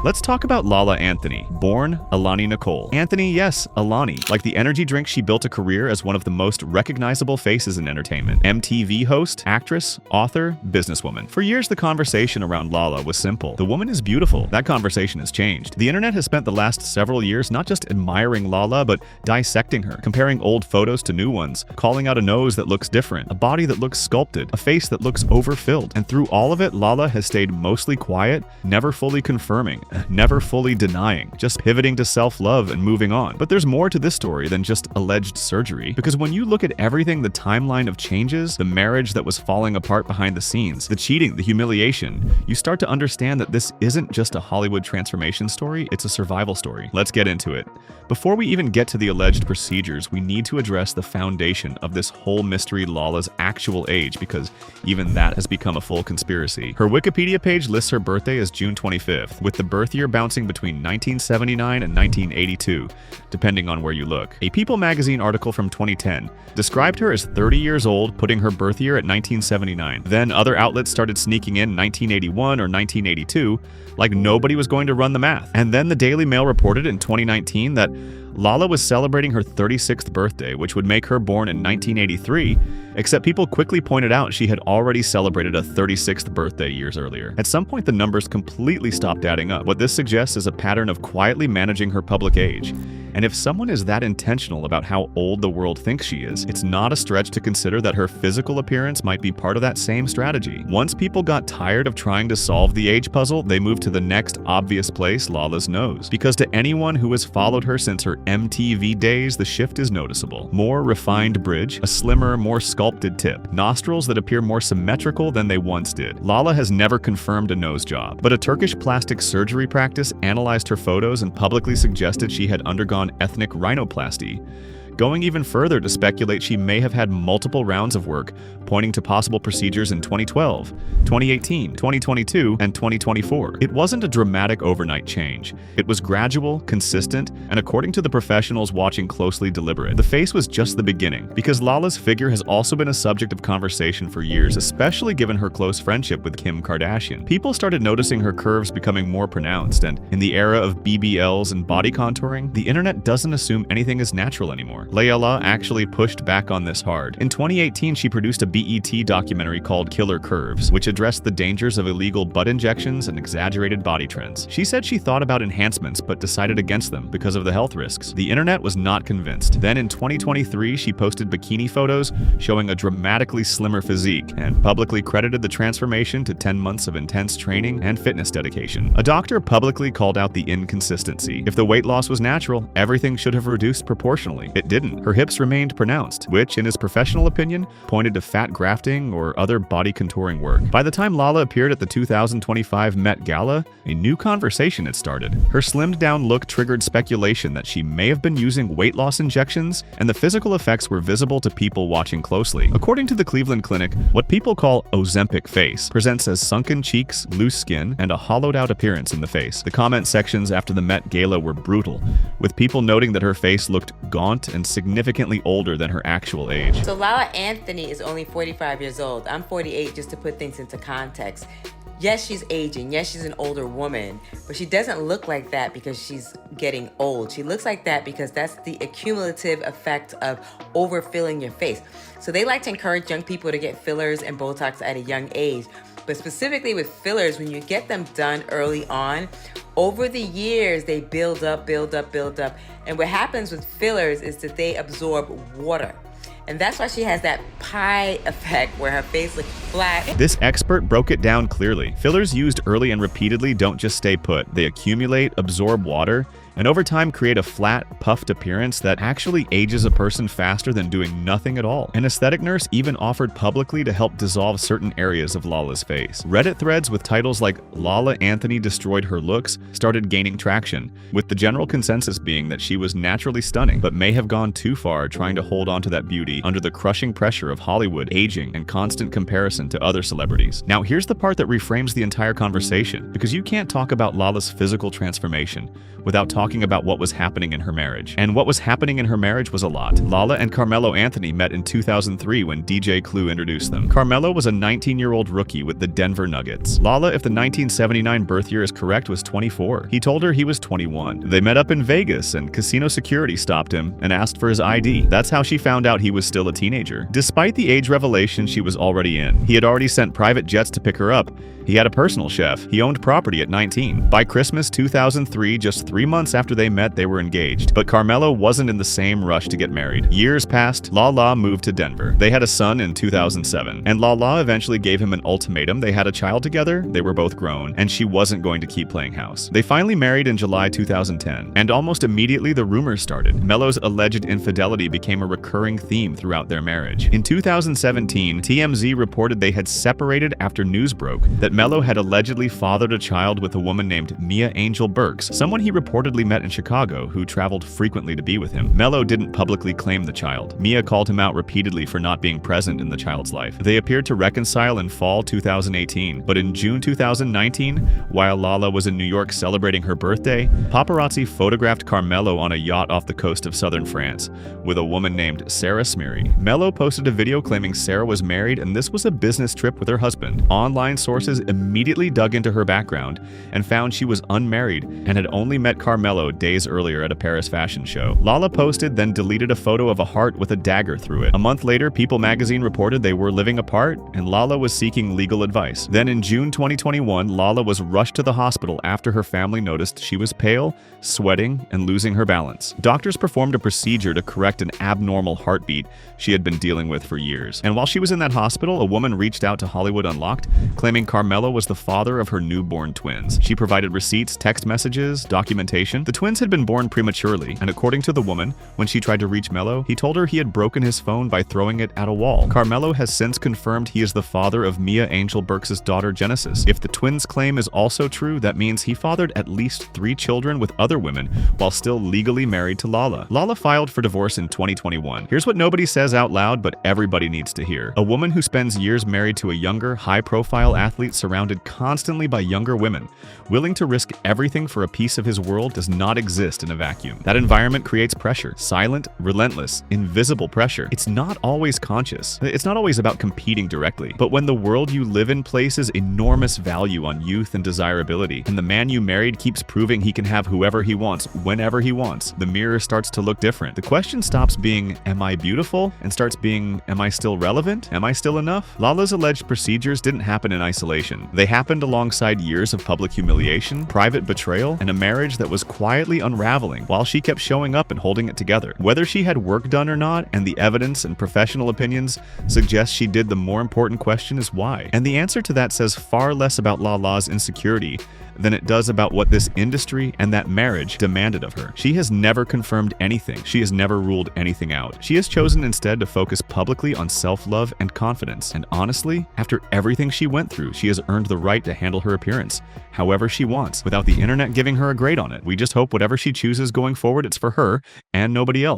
Let's talk about Lala Anthony, born Alani Nicole Anthony. Yes, Alani. Like the energy drink, she built a career as one of the most recognizable faces in entertainment. MTV host, actress, author, businesswoman. For years, the conversation around Lala was simple. The woman is beautiful. That conversation has changed. The internet has spent the last several years not just admiring Lala, but dissecting her, comparing old photos to new ones, calling out a nose that looks different, a body that looks sculpted, a face that looks overfilled. And through all of it, Lala has stayed mostly quiet, never fully confirming, never fully denying, just pivoting to self-love and moving on. But there's more to this story than just alleged surgery, because when you look at everything, the timeline of changes, the marriage that was falling apart behind the scenes, the cheating, the humiliation, you start to understand that this isn't just a Hollywood transformation story, it's a survival story. Let's get into it. Before we even get to the alleged procedures, we need to address the foundation of this whole mystery, Lala's actual age, because even that has become a full conspiracy. Her Wikipedia page lists her birthday as June 25th, with the birth year bouncing between 1979 and 1982, depending on where you look. A People magazine article from 2010 described her as 30 years old, putting her birth year at 1979. Then other outlets started sneaking in 1981 or 1982, like nobody was going to run the math. And then the Daily Mail reported in 2019 that Lala was celebrating her 36th birthday, which would make her born in 1983, except people quickly pointed out she had already celebrated a 36th birthday years earlier. At some point, the numbers completely stopped adding up. What this suggests is a pattern of quietly managing her public age. And if someone is that intentional about how old the world thinks she is, it's not a stretch to consider that her physical appearance might be part of that same strategy. Once people got tired of trying to solve the age puzzle, they moved to the next obvious place, Lala's nose. Because to anyone who has followed her since her MTV days, the shift is noticeable. More refined bridge, a slimmer, more sculpted tip, nostrils that appear more symmetrical than they once did. Lala has never confirmed a nose job, but a Turkish plastic surgery practice analyzed her photos and publicly suggested she had undergone ethnic rhinoplasty, going even further to speculate she may have had multiple rounds of work, pointing to possible procedures in 2012, 2018, 2022, and 2024. It wasn't a dramatic overnight change. It was gradual, consistent, and according to the professionals watching closely, deliberate. The face was just the beginning, because Lala's figure has also been a subject of conversation for years, especially given her close friendship with Kim Kardashian. People started noticing her curves becoming more pronounced, and in the era of BBLs and body contouring, the internet doesn't assume anything is natural anymore. Layla actually pushed back on this hard. In 2018, she produced a BET documentary called Killer Curves, which addressed the dangers of illegal butt injections and exaggerated body trends. She said she thought about enhancements but decided against them because of the health risks. The internet was not convinced. Then in 2023, she posted bikini photos showing a dramatically slimmer physique and publicly credited the transformation to 10 months of intense training and fitness dedication. A doctor publicly called out the inconsistency. If the weight loss was natural, everything should have reduced proportionally. It didn't. Her hips remained pronounced, which, in his professional opinion, pointed to fat grafting or other body contouring work. By the time Lala appeared at the 2025 Met Gala, a new conversation had started. Her slimmed-down look triggered speculation that she may have been using weight loss injections, and the physical effects were visible to people watching closely. According to the Cleveland Clinic, what people call Ozempic face presents as sunken cheeks, loose skin, and a hollowed-out appearance in the face. The comment sections after the Met Gala were brutal, with people noting that her face looked gaunt and significantly older than her actual age. So Lala Anthony is only 45 years old. I'm 48, just to put things into context. Yes, she's aging. Yes, she's an older woman, but she doesn't look like that because she's getting old. She looks like that because that's the accumulative effect of overfilling your face. So they like to encourage young people to get fillers and Botox at a young age. But specifically with fillers, when you get them done early on, over the years, they build up. And what happens with fillers is that they absorb water. And that's why she has that pie effect where her face looks flat. This expert broke it down clearly. Fillers used early and repeatedly don't just stay put. They accumulate, absorb water, and over time create a flat, puffed appearance that actually ages a person faster than doing nothing at all. An aesthetic nurse even offered publicly to help dissolve certain areas of Lala's face. Reddit threads with titles like "Lala Anthony destroyed her looks" started gaining traction, with the general consensus being that she was naturally stunning, but may have gone too far trying to hold on to that beauty under the crushing pressure of Hollywood, aging, and constant comparison to other celebrities. Now here's the part that reframes the entire conversation, because you can't talk about Lala's physical transformation without talking talking about what was happening in her marriage. And what was happening in her marriage was a lot. Lala and Carmelo Anthony met in 2003 when DJ Clue introduced them. Carmelo was a 19-year-old rookie with the Denver Nuggets. Lala, if the 1979 birth year is correct, was 24. He told her he was 21. They met up in Vegas, and casino security stopped him and asked for his ID. That's how she found out he was still a teenager. Despite the age revelation she was already in, he had already sent private jets to pick her up. He had a personal chef. He owned property at 19. By Christmas 2003, just 3 months after they met, they were engaged. But Carmelo wasn't in the same rush to get married. Years passed. Lala moved to Denver. They had a son in 2007. And Lala eventually gave him an ultimatum. They had a child together. They were both grown. And she wasn't going to keep playing house. They finally married in July 2010. And almost immediately the rumors started. Melo's alleged infidelity became a recurring theme throughout their marriage. In 2017, TMZ reported they had separated after news broke that Melo had allegedly fathered a child with a woman named Mia Angel Burks, someone he reportedly met in Chicago who traveled frequently to be with him. Melo didn't publicly claim the child. Mia called him out repeatedly for not being present in the child's life. They appeared to reconcile in fall 2018, but in June 2019, while Lala was in New York celebrating her birthday, paparazzi photographed Carmelo on a yacht off the coast of southern France with a woman named Sarah Smeary. Melo posted a video claiming Sarah was married and this was a business trip with her husband. Online sources immediately dug into her background and found she was unmarried and had only met Carmelo days earlier at a Paris fashion show. Lala posted, then deleted a photo of a heart with a dagger through it. A month later, People magazine reported they were living apart and Lala was seeking legal advice. Then in June 2021, Lala was rushed to the hospital after her family noticed she was pale, sweating, and losing her balance. Doctors performed a procedure to correct an abnormal heartbeat she had been dealing with for years. And while she was in that hospital, a woman reached out to Hollywood Unlocked, claiming Carmelo was the father of her newborn twins. She provided receipts, text messages, documentation. The twins had been born prematurely, and according to the woman, when she tried to reach Melo, he told her he had broken his phone by throwing it at a wall. Carmelo has since confirmed he is the father of Mia Angel Burks' daughter Genesis. If the twins' claim is also true, that means he fathered at least 3 children with other women while still legally married to Lala. Lala filed for divorce in 2021. Here's what nobody says out loud, but everybody needs to hear. A woman who spends years married to a younger, high-profile athlete surrounded constantly by younger women, willing to risk everything for a piece of his world, does not exist in a vacuum. That environment creates pressure. Silent, relentless, invisible pressure. It's not always conscious. It's not always about competing directly. But when the world you live in places enormous value on youth and desirability, and the man you married keeps proving he can have whoever he wants, whenever he wants, the mirror starts to look different. The question stops being, am I beautiful? And starts being, am I still relevant? Am I still enough? Lala's alleged procedures didn't happen in isolation. They happened alongside years of public humiliation, private betrayal, and a marriage that was quietly unraveling while she kept showing up and holding it together. Whether she had work done or not, and the evidence and professional opinions suggest she did, the more important question is why. And the answer to that says far less about Lala's insecurity than it does about what this industry and that marriage demanded of her. She has never confirmed anything. She has never ruled anything out. She has chosen instead to focus publicly on self-love and confidence. And honestly, after everything she went through, she has earned the right to handle her appearance however she wants, without the internet giving her a grade on it. We just hope whatever she chooses going forward, it's for her and nobody else.